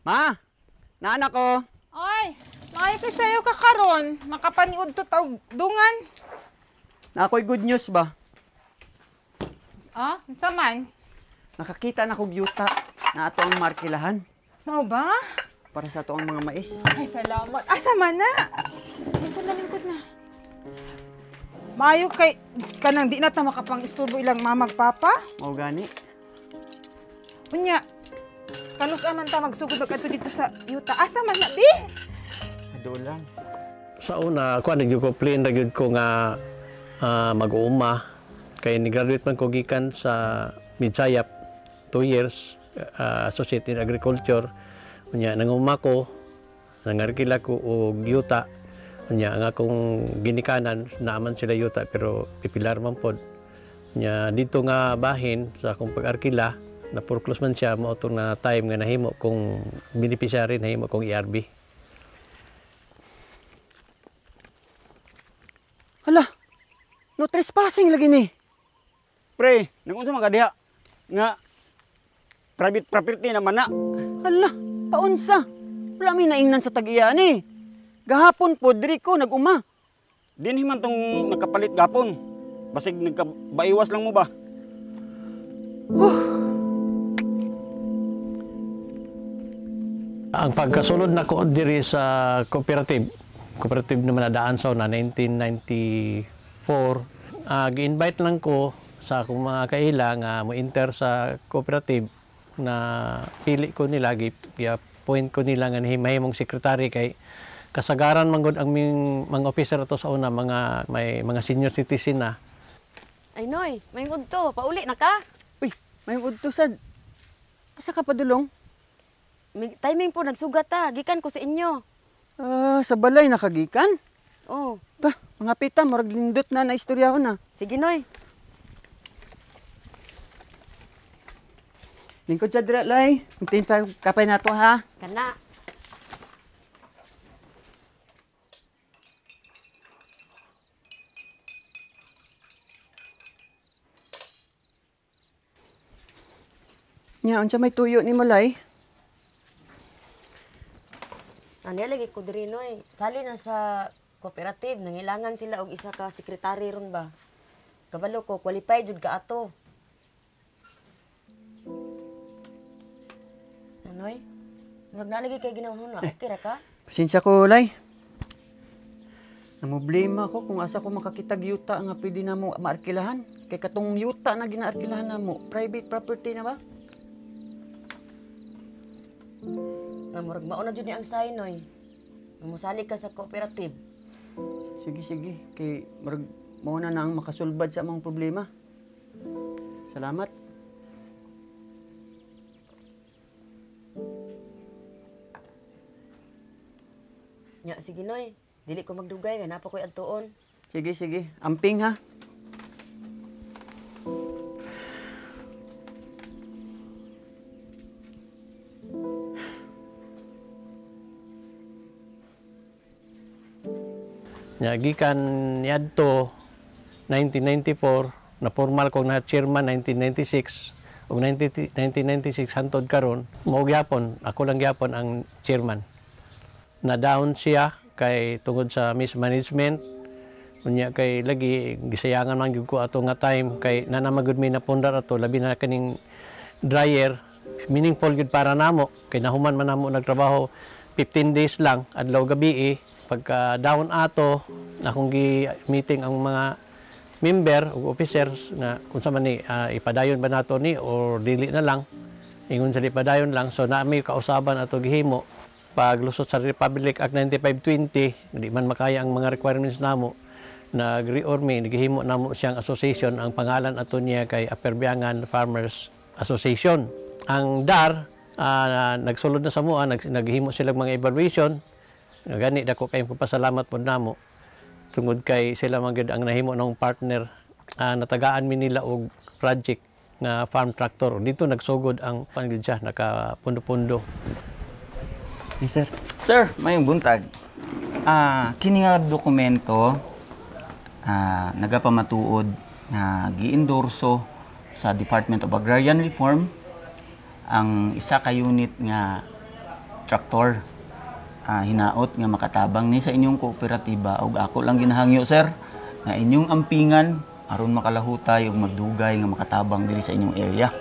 Ma, naanak ko. Ay, maayo kay sayo ka karon, makapaniud to taog dungan. Na ako'y good news ba? Ah, unsa man? Nakakita na kog yuta na ato ang markilahan Mao ba? para sa ato ang mga mais. Ay, salamat. Asa man na? Lingkod na. Maayo kay kanang di na ta makapang-isturbo ilang mamag papa. Mao gani. Unya, kanus aman ta magsugod og adto dito sa yuta. Asa man na di? Ado lang. Sa una, ako nagyud ko plan ra gyud ko nga mag-uuma. Kay ni-graduate man ko gikan sa Midsayap 2 years associate in agriculture. Unya nanguma ko, nangarkila ko og yuta. Unya ang akong ginikanan naaman sila yuta pero ipilar man pod. Unya dito nga bahin sa akong pag-arkila na foreclose man siya mao tong na time nga nahimo kong beneficiary nahimo kong ERB. Hala, no trespassing lagi ni. Pre, nagunsa man ka diha nga private property naman na. Hala, paunsa? Wala may naingnan sa tag-iya ni. Gahapon po, diri ko nag-uma. Dinhi man tong nakapalit gapon. Basig nagkabaiwas lang mo ba? Ang pagkasulod na ko diri sa cooperative naman na daan sa na 1994, gi-invite lang ko sa akong mga kaila nga mo-enter sa cooperative na pili ko nila, point ko nila nga mahimong sekretary kay kasagaran man gud ang mga officer to sa una may mga senior citizen na. Ay noy, may to, pauli na ka. Uy, may udtosad. Asa ka padulong? May timing po nagsugat ta, gikan ko sa inyo. Sa balay nakagikan? Oh, Ta, mga pita, murag lindot na istorya ko na. sige noy. Lingkod sa dira, lay. Tinta kapay na to, ha? Kana. Nya, unsa may tuyo ni Malay? Ani lagi ko diri noy. Sali na sa cooperative, nangilangan sila og isa ka sekretary ron ba. Kabalo ko qualified jud ka ato. Anoy? Murag nalagi kay ginahon na. Okay ra ka? Pasensya ko, lay. Namoblema ko kung asa ko makakitag yuta nga pwede na mo maarkilahan. Kay katong yuta na ginaarkilahan na mo, private property na ba? Na murag mauna jud ni ang say noy. Mamusali ka sa cooperative. Sige, sige. Kay marag mauna na ang makasulbad sa among problema. Salamat. Nya sige noy. Dili ko magdugay kay napa koy adtuon. Sige, sige. Amping, ha? Nya gikan niadto 1994 na formal kong na chairman 1996 ug 1996 hantod karon mao gyapon ako lang gyapon ang chairman. Na down siya kay tungod sa mismanagement unya kay lagi gisayangan man gyud ko ato nga time kay nanamagud mi na pundar ato labi na kaning dryer meaningful gyud para namo kay nahuman man namo nagtrabaho 15 days lang adlaw gabi pagka down ato akong gi-meeting ang mga member o officers na kung sa man ni ipadayon ba nato ni or dili na lang ingon sa ipadayon lang so na may kausaban ato gihimo paglusot sa Republic Act 9520 di man makaya ang mga requirements namo nag-reorme gihimo namo siyang association ang pangalan ato niya kay Aperbiangan Farmers Association ang DAR nagsulod na sa mua naghimo sila mga evaluation gani dako kay pasalamat pod namo tungod kay sila man gyud ang nahimo ng partner natagaan mi nila og project nga farm tractor dito nagsugod ang pangyud siya nakapundo-pundo. Yes, sir. Sir, mayong buntag. Kini nga dokumento nagapamatuod nga gi-endorso sa Department of Agrarian Reform ang isa ka unit nga traktor. Hinaot nga makatabang ni sa inyong kooperatiba ug ako lang ginahangyo sir nga inyong ampingan aron makalahutay ug magdugay nga makatabang diri sa inyong area.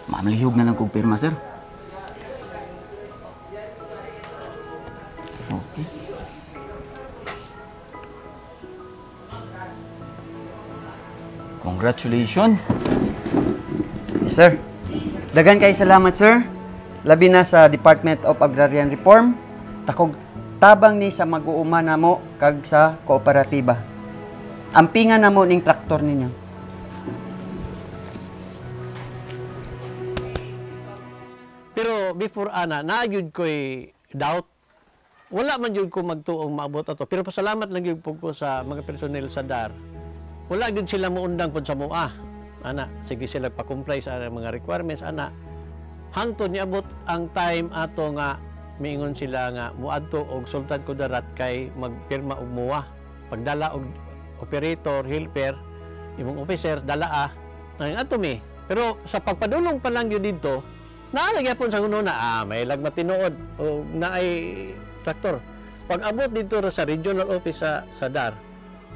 Mamlihog na lang kog pirma sir. Okay. Congratulations. Yes, sir. Dagan kay salamat, sir. Labi na sa Department of Agrarian Reform. Takog tabang ni sa mag-uuma namo kag sa kooperatiba. Ampingan namo ning traktor ninyo. Pero before ana, naayud ko'y doubt. Wala man yun ko magtuong maabot ato. Pero pasalamat lang yun po ko sa mga personel sa DAR. Wala yun sila muundang po sa mua. Ana, sige sila pa-comply sa mga requirements. Ana, hangtod niabot ang time ato nga miingon sila nga muadto og Sultan Kudarat kay magpirma og mua. Pagdala og operator, helper, imong officer, dala nang ato mi. Pero sa pagpadulong pa lang yun dito, naalagya po sa kuno na may lag matinood o naay traktor. Pag abot dito sa regional office sa DAR,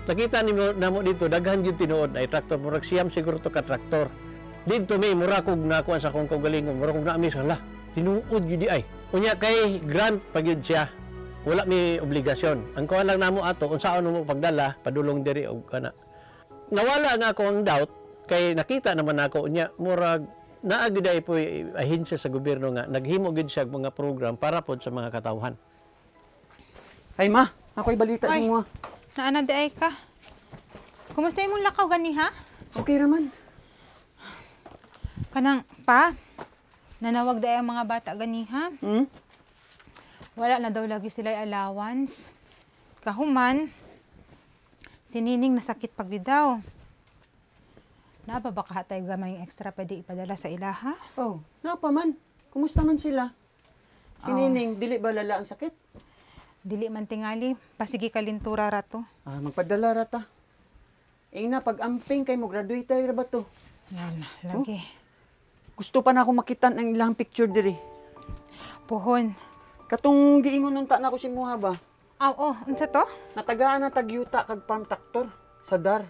nakita namo dito daghan gyud tinuod ay traktor, murag siyam siguro to ka traktor. Dito may mura kog nakuha sa kong kaugalingon, mura kog naami sa hala. Tinuod gyud ay. Unya kay grant pag yun siya. Wala may obligasyon. Ang kuha lang namo ato unsaon mo pagdala padulong diri og kana. Nawala nga ako ang doubt kay nakita naman ako unya murag naagid ay po ahensya sa gobyerno nga naghimo gid siya mga program para pod sa mga katawhan. Ay ma, ako'y balita Ay. mo. Naana di ay ka. Kumusta imong lakaw gani ha? Okay raman. Kanang pa, nanawag daw ang mga bata gani ha? Hmm? Wala na daw lagi sila allowance. Kahuman, si Nining nasakit pagbidaw. Nababaka tayo gamay extra pwede ipadala sa ilaha? Oh, napa man. Kumusta man sila? Si Nining, dili ba lala ang sakit? Dili man tingali, pasigi kalintura rato. Magpadala rata. Na, pag-amping kay mo, graduate tayo ra ba to? Yan, lagi. Gusto pa na ako makitan ang ilang picture diri. Puhon. Katong giingon nung ta na ko si Muha ba? Oh, unsa to? Natagaan na tagyuta kag farm tractor sa DAR.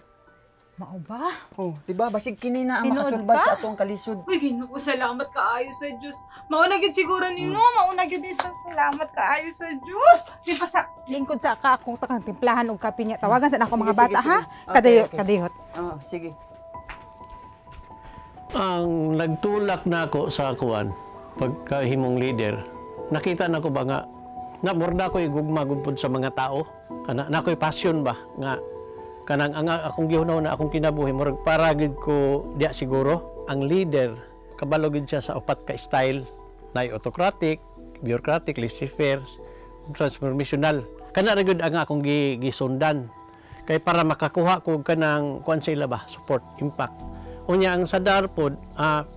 Mao ba? Oh, di ba? Basig kini na ang Tinuod makasulbad pa? sa atong kalisod. Uy, Ginoo, salamat kaayo sa Dios. Mauna gyud siguro nino, mauna gyud isang salamat kaayo sa Dios. Di pa sa lingkod sa ka akong takang timplahan og kape niya. Tawagan sa nako mga Sige, bata sige, ha. sige. Kadayot, Okay. kadayot. Sige. Ang nagtulak na ako sa kuan pagkahimong leader, nakita na ko ba nga na morda ko igugma gud sa mga tao. Kana na ko'y passion ba nga kanang ang akong gihunaw na akong kinabuhi murag para gid ko diya siguro ang leader kabalo gid siya sa upat ka style na autocratic, bureaucratic, laissez-faire, transformational. Kana ra gid ang akong gisundan kay para makakuha ko kanang kuan sila ba support, impact. Unya ang sa DAR pod,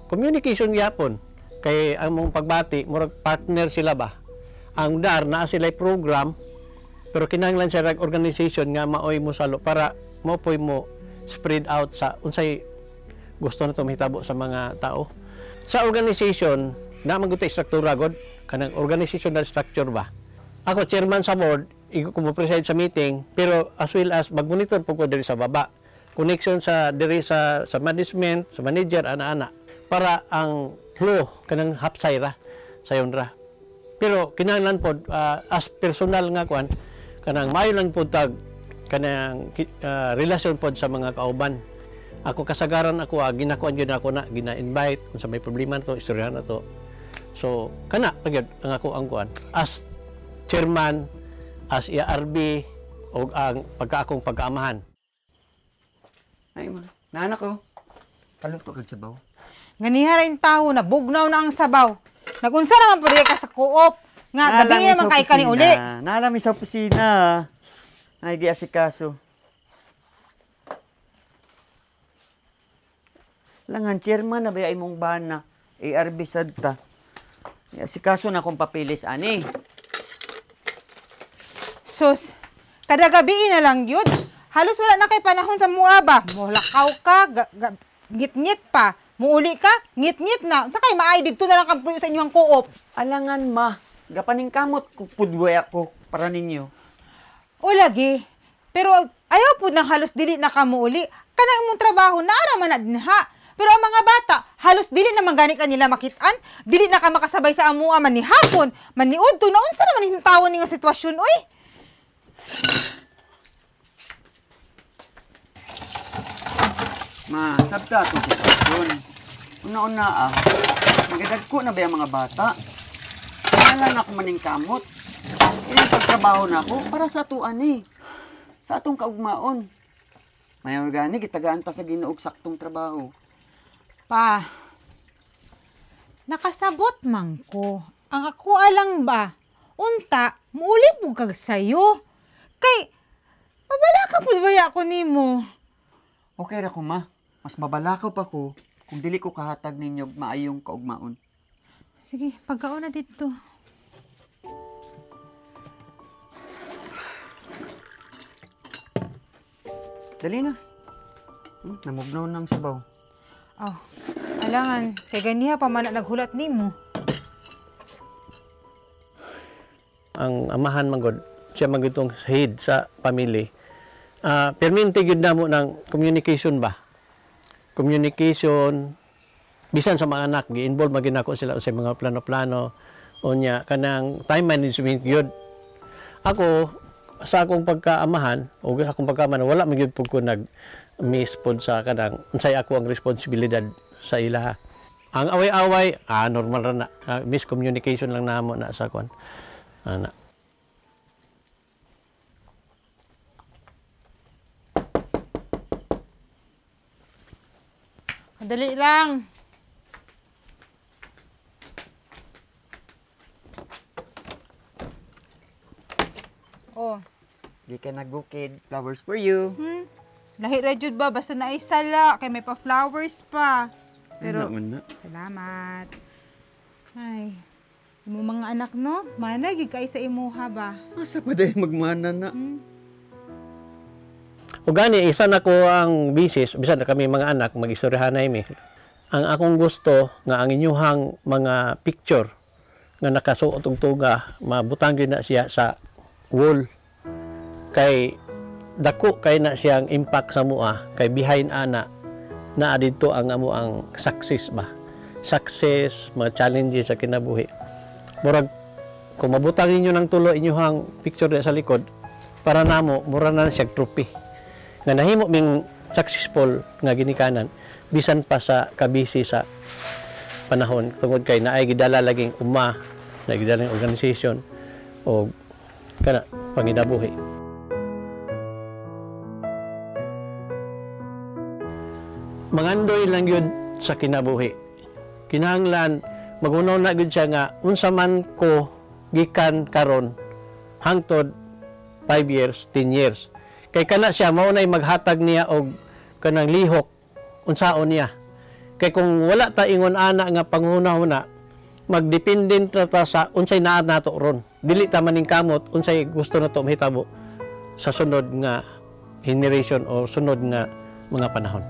communication gyapon kay ang mong pagbati murag partner sila ba. Ang DAR naa sila program pero kinahanglan siya rag organization nga maoy mo salo para maoy mo spread out sa unsay gusto na mahitabo sa mga tao. Sa organization na magutay struktura god kanang organizational structure ba. Ako chairman sa board, iko ko preside sa meeting pero as well as magmonitor po ko diri sa baba. Connection sa diri sa management, sa manager ana-ana para ang flow kanang hapsayra sayon ra. Pero kinahanglan pod as personal nga kwan kanang maayo lang pod tag kanang relasyon pod sa mga kauban. Ako kasagaran ako ginakuan gyud ako na gina-invite kung sa may problema to istoryahan na to. So kana pagyud ang ako ang kuan as chairman, as ERB o ang pagkaakong pag-aamahan. Ay ma, naanak ko. Paluto kag sabaw. Ganiha rin tao na bugnaw na ang sabaw. Nagunsa naman po ka sa co-op. Nga, gabi naman kay kani uli. Naalami sa opisina. Ay, di asikaso. Langan, chairman na ba imong bana? ARB sadta. Di asikaso na kung papilis, ani. Sus, kada gabi na lang yun. Halos wala na kay panahon sa muaba. Mulakaw ka, ngit-ngit pa. Muuli ka, ngit-ngit na. Sa kay maay dito na lang kampuyo sa inyong co-op. Alangan ma, gapaning kamot kung pudway ako para ninyo. O lagi. Pero ayaw po nang halos dili na kamuuli. Kanang imong trabaho na araman na din ha. Pero ang mga bata, halos dili naman gani kanila makitaan. Dili na ka makasabay sa amua man ni hapon, man ni udto na unsa naman hintawan ni nga sitwasyon oy. Ma, sabta itong sitwasyon. Una-una magdagko na ba yung mga bata? Wala na ako maning kamot. Ilang pagtrabaho na ako para sa atuan eh. Sa atong kaugmaon. Mayaw gani, gitagaan ta sa Ginoo og saktong trabaho. Pa, nakasabot man ko. Ang ako alang ba, unta, muuli po kag sayo. Kay, mabala ka po ba ako nimo? Okay ra ko, ma. Mas mabalakaw pa ko kung dili ko kahatag ninyo og maayong kaugmaon. Sige, pagkaon na dito. Dali na. Namugnaw ng sabaw. Oh, alangan, kay ganiha pa man na naghulat nimo. Ang amahan manggod, siya magitong head sa family. Perminti gyud namo ng communication ba? Communication bisan sa mga anak, gi-involve magin ako sila sa mga plano-plano unya kanang time management gyud. Ako sa akong pagkaamahan o akong pagkaman wala man gyud pud ko nag-miss pod sa kanang unsay ako ang responsibilidad sa ila. Ang away-away, normal ra na. Miscommunication lang namo na sa kwan. Ana. Madali lang. Oh, Di ka nagbukid. Flowers for you. lahi ra jud ba basta na isala kay may pa flowers pa. Pero Una. salamat. Ay, imo mga anak no, mana gyud kay sa imuha ba. Asa pa dahil magmana na? O gani, isa na ko ang bisis, bisan na kami mga anak, mag-istoryahanay mi. Ang akong gusto nga ang inyuhang mga picture nga nakasuot og tuga, mabutang gyud na siya sa wall. Kay dako kay na siyang impact sa mua, kay behind ana naa didto ang amo ang success ba. Success, mga challenges sa kinabuhi. Murag kung mabutang ninyo ng tulo inyuhang picture sa likod, para namo mura na siya trophy nga nahimo ming successful nga ginikanan bisan pa sa kabisi sa panahon tungod kay naay gidala laging na gidalang organisasyon o kana panginabuhi. Mangandoy lang yun sa kinabuhi. Kinahanglan magunaw na gyud siya nga unsa man ko gikan karon hangtod 5 years, 10 years. Kay kana siya maunay maghatag niya og kanang lihok unsaon niya. Kay kung wala ta ingon ana nga panghuna-huna, magdepende na ta sa unsay naa nato ron. Dili ta maning kamot unsay gusto nato mahitabo sa sunod nga generation o sunod nga mga panahon.